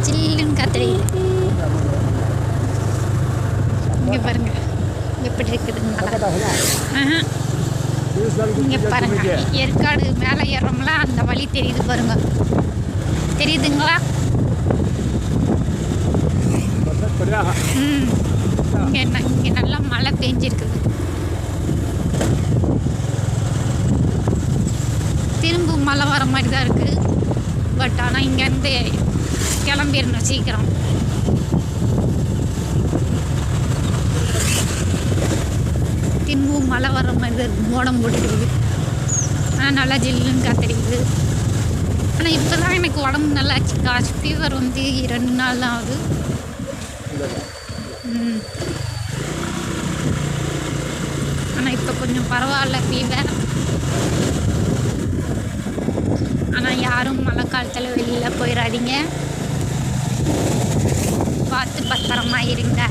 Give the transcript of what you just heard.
ஜில்லுன்னு காத்தடிக்குது. இங்கே பாருங்க எப்படி இருக்குதுங்களா. இங்கே பாருங்க ஏற்காடு மேலே ஏறோம்ல, அந்த வழி தெரியுது பாருங்க. தெரியுதுங்களா? இங்கே நல்லா மழை பெஞ்சிருக்குது. திரும்ப மழை வர மாதிரி தான் இருக்குது. பட் ஆனால் இங்கேருந்து கிளம்பிடணும் சீக்கிரம். திரும்பவும் மழை வர மாதிரி தான் இருக்குது. மோடம் போட்டுருக்குது. ஆனால் நல்லா ஜில்லுன்னு காத்தடிக்குது. ஆனால் இப்போ தான் எனக்கு உடம்பு நல்லா காசு. ஃபீவர் வந்து 2 நாள் தான் ஆகுது. ஆனால் இப்போ கொஞ்சம் பரவாயில்ல ஃபீவர். ஆனால் யாரும் மழை காலத்தில் வெளியில் போயிடாதீங்க. பார்த்து பத்திரமா இருங்க.